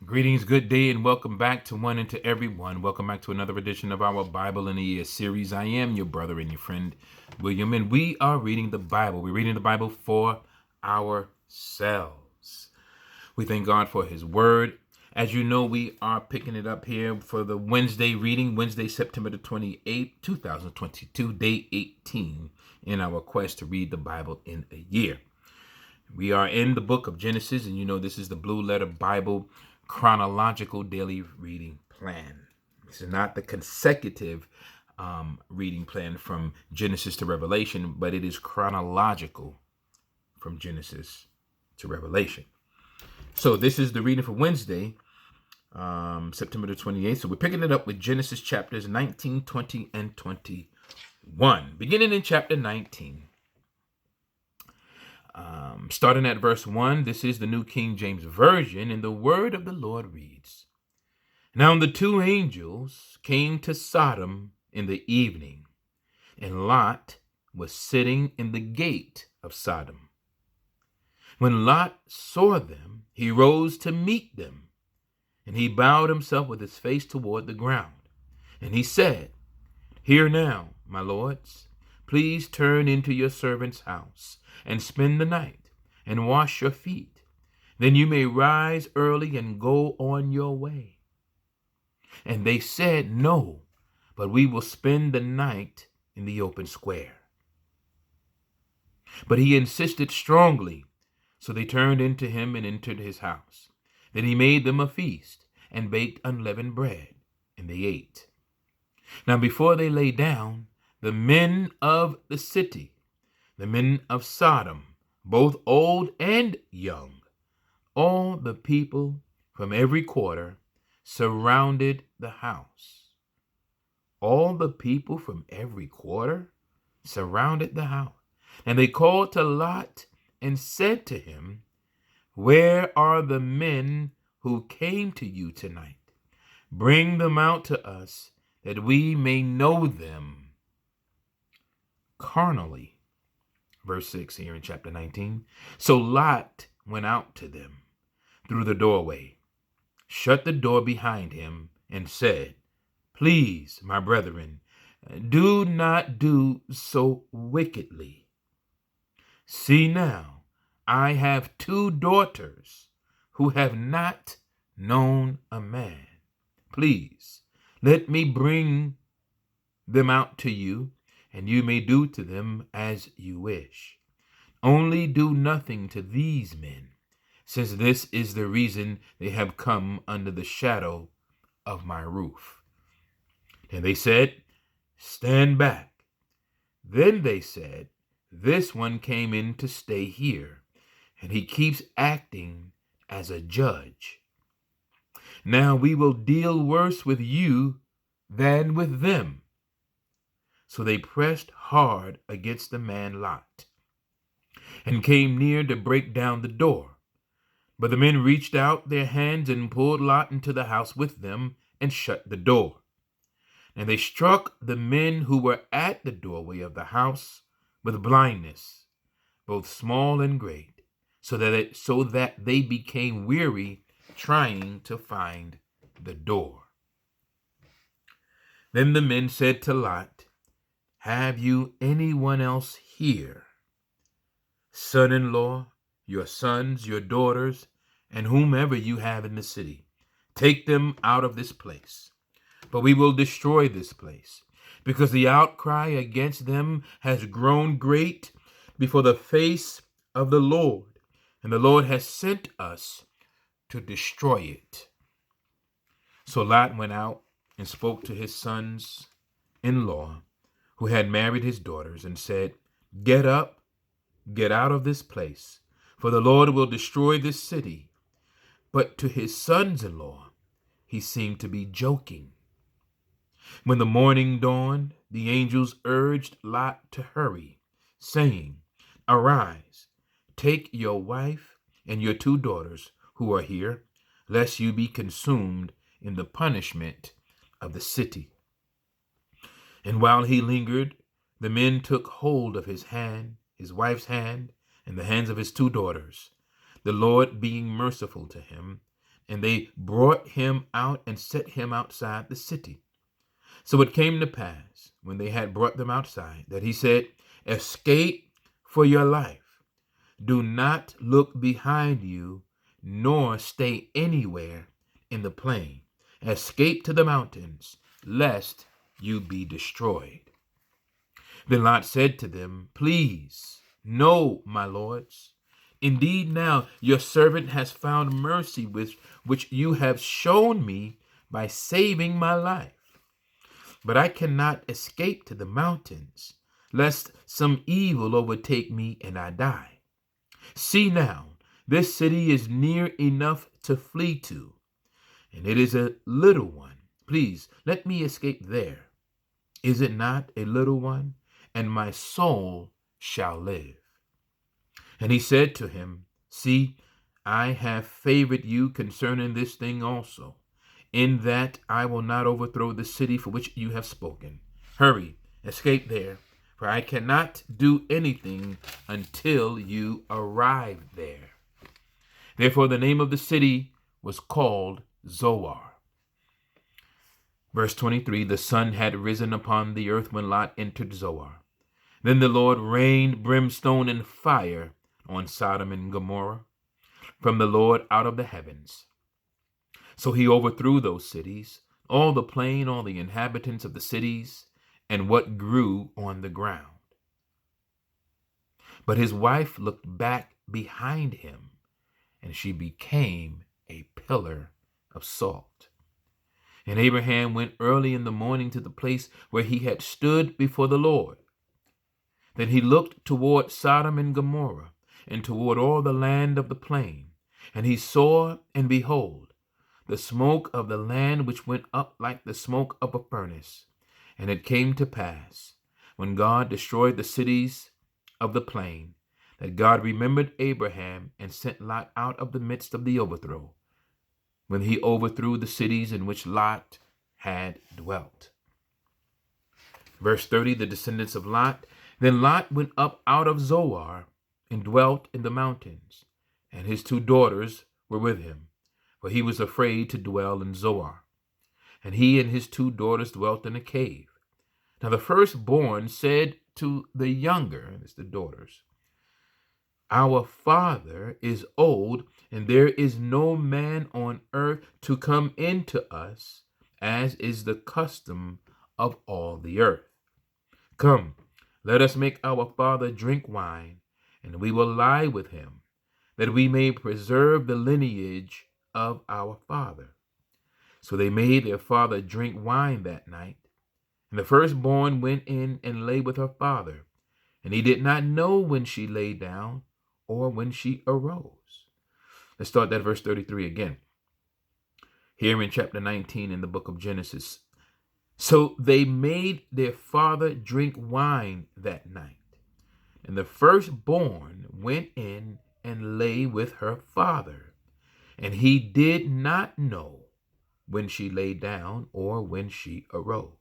Greetings, good day, and welcome back to One and to Everyone. Welcome back to another edition of our Bible in a Year series. I am your brother and your friend, William, and we are reading the Bible. We're reading the Bible for ourselves. We thank God for His Word. As you know, we are picking it up here for the Wednesday reading, Wednesday, September the 28th, 2022, day 18 in our quest to read the Bible in a year. We are in the book of Genesis, and you know this is the Blue Letter Bible chronological daily reading plan. This is not the consecutive reading plan from Genesis to Revelation, but it is chronological from Genesis to Revelation. So this is the reading for Wednesday, September the 28th. So we're picking it up with Genesis chapters 19, 20, and 21. Beginning in chapter 19. Starting at verse 1, this is the New King James Version, and the word of the Lord reads, Now the two angels came to Sodom in the evening, and Lot was sitting in the gate of Sodom. When Lot saw them, he rose to meet them, and he bowed himself with his face toward the ground. And he said, Hear now, my lords, please turn into your servant's house and spend the night and wash your feet. Then you may rise early and go on your way. And they said, No, but we will spend the night in the open square. But he insisted strongly, so they turned into him and entered his house. Then he made them a feast and baked unleavened bread, and they ate. Now before they lay down, the men of the city, the men of Sodom, both old and young, all the people from every quarter, surrounded the house. All the people from every quarter surrounded the house. And they called to Lot and said to him, Where are the men who came to you tonight? Bring them out to us, that we may know them carnally. Verse 6 here in chapter 19. So Lot went out to them through the doorway, shut the door behind him, and said, Please, my brethren, do not do so wickedly. See now, I have two daughters who have not known a man. Please, let me bring them out to you, and you may do to them as you wish. Only do nothing to these men, since this is the reason they have come under the shadow of my roof. And they said, Stand back. Then they said, This one came in to stay here, and he keeps acting as a judge. Now we will deal worse with you than with them. So they pressed hard against the man Lot and came near to break down the door. But the men reached out their hands and pulled Lot into the house with them and shut the door. And they struck the men who were at the doorway of the house with blindness, both small and great, so that they became weary trying to find the door. Then the men said to Lot, Have you anyone else here? Son-in-law, your sons, your daughters, and whomever you have in the city. Take them out of this place. But we will destroy this place, because the outcry against them has grown great before the face of the Lord, and the Lord has sent us to destroy it. So Lot went out and spoke to his sons-in-law, who had married his daughters, and said, Get up, get out of this place, for the Lord will destroy this city. But to his sons-in-law he seemed to be joking. When the morning dawned, the angels urged Lot to hurry, saying, Arise, take your wife and your two daughters who are here, lest you be consumed in the punishment of the city. And while he lingered, the men took hold of his hand, his wife's hand, and the hands of his two daughters, the Lord being merciful to him, And they brought him out and set him outside the city. So it came to pass, when they had brought them outside, that he said, Escape for your life. Do not look behind you, nor stay anywhere in the plain. Escape to the mountains, lest you be destroyed. Then Lot said to them, Please, no, my lords. Indeed, now your servant has found mercy which you have shown me by saving my life. But I cannot escape to the mountains, lest some evil overtake me and I die. See now, this city is near enough to flee to, and it is a little one. Please, let me escape there. Is it not a little one? And my soul shall live. And he said to him, See, I have favored you concerning this thing also, in that I will not overthrow the city for which you have spoken. Hurry, escape there, for I cannot do anything until you arrive there. Therefore the name of the city was called Zoar. Verse 23, the sun had risen upon the earth when Lot entered Zoar. Then the Lord rained brimstone and fire on Sodom and Gomorrah from the Lord out of the heavens. So he overthrew those cities, all the plain, all the inhabitants of the cities, and what grew on the ground. But his wife looked back behind him, and she became a pillar of salt. And Abraham went early in the morning to the place where he had stood before the Lord. Then he looked toward Sodom and Gomorrah, and toward all the land of the plain. And he saw, and behold, the smoke of the land which went up like the smoke of a furnace. And it came to pass, when God destroyed the cities of the plain, that God remembered Abraham and sent Lot out of the midst of the overthrow, when he overthrew the cities in which Lot had dwelt. Verse 30, the descendants of Lot. Then Lot went up out of Zoar and dwelt in the mountains, and his 2 daughters were with him, for he was afraid to dwell in Zoar. And he and his 2 daughters dwelt in a cave. Now the firstborn said to the younger, that's the daughters, Our father is old, and there is no man on earth to come into us, as is the custom of all the earth. Come, let us make our father drink wine, and we will lie with him, that we may preserve the lineage of our father. So they made their father drink wine that night. And the firstborn went in and lay with her father, and he did not know when she lay down or when she arose. Let's start that verse 33 again. Here in chapter 19 in the book of Genesis. So they made their father drink wine that night. And the firstborn went in and lay with her father, and he did not know when she lay down or when she arose.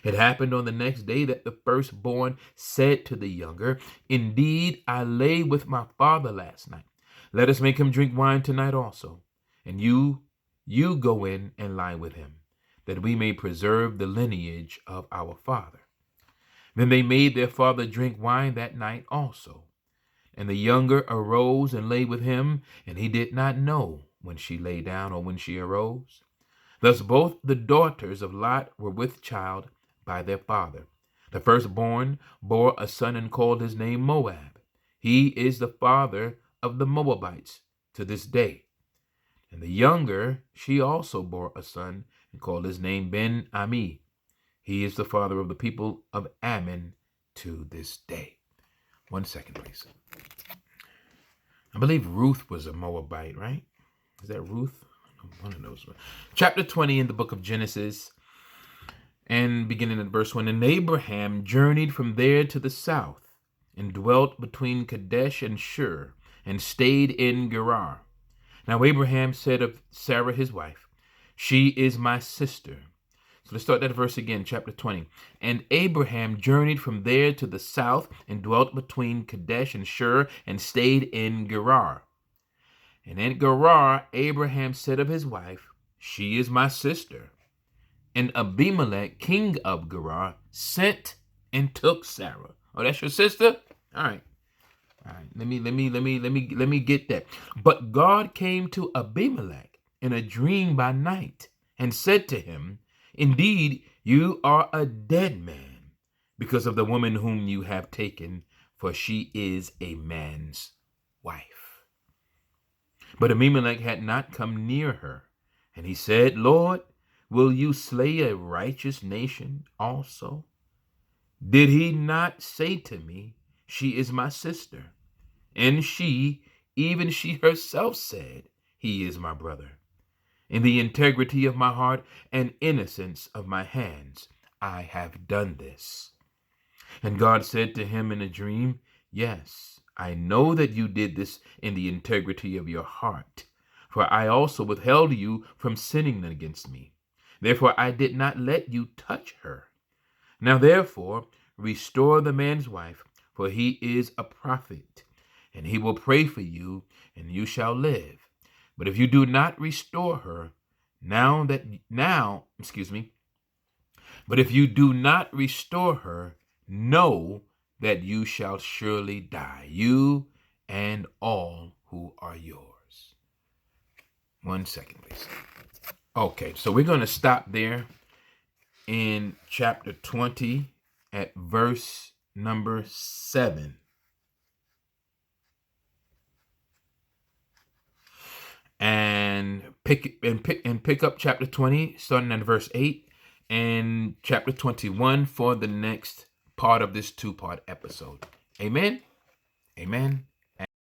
It happened on the next day that the firstborn said to the younger, Indeed, I lay with my father last night. Let us make him drink wine tonight also, and you go in and lie with him, that we may preserve the lineage of our father. Then they made their father drink wine that night also. And the younger arose and lay with him, and he did not know when she lay down or when she arose. Thus both the daughters of Lot were with child by their father. The firstborn bore a son and called his name Moab. He is the father of the Moabites to this day. And the younger, she also bore a son and called his name Ben-Ami. He is the father of the people of Ammon to this day. 1 second, please. I believe Ruth was a Moabite, right? Is that Ruth? One of those. Chapter 20 in the book of Genesis, and beginning at verse 1. And Abraham journeyed from there to the south, and dwelt between Kadesh and Shur, and stayed in Gerar. Now Abraham said of Sarah his wife, She is my sister. So let's start that verse again, chapter 20. And Abraham journeyed from there to the south, and dwelt between Kadesh and Shur, and stayed in Gerar. And in Gerar, Abraham said of his wife, she is my sister. And Abimelech, king of Gerar, sent and took Sarah. Oh, that's your sister? All right. All right. Let me get that. But God came to Abimelech in a dream by night and said to him, indeed, you are a dead man because of the woman whom you have taken, for she is a man's wife. But Abimelech had not come near her. And he said, Lord, will you slay a righteous nation also? Did he not say to me, she is my sister? And she, even she herself said, he is my brother. In the integrity of my heart and innocence of my hands, I have done this. And God said to him in a dream, yes, I know that you did this in the integrity of your heart, for I also withheld you from sinning against me. Therefore I did not let you touch her. Now therefore restore the man's wife, for he is a prophet, and he will pray for you, and you shall live. But if you do not restore her, but if you do not restore her, know that you shall surely die, you and all who are yours. 1 second, please. Okay, so we're going to stop there in chapter 20 at verse number 7. And pick up chapter 20 starting at verse 8 and chapter 21 for the next part of this 2-part episode. Amen. Amen.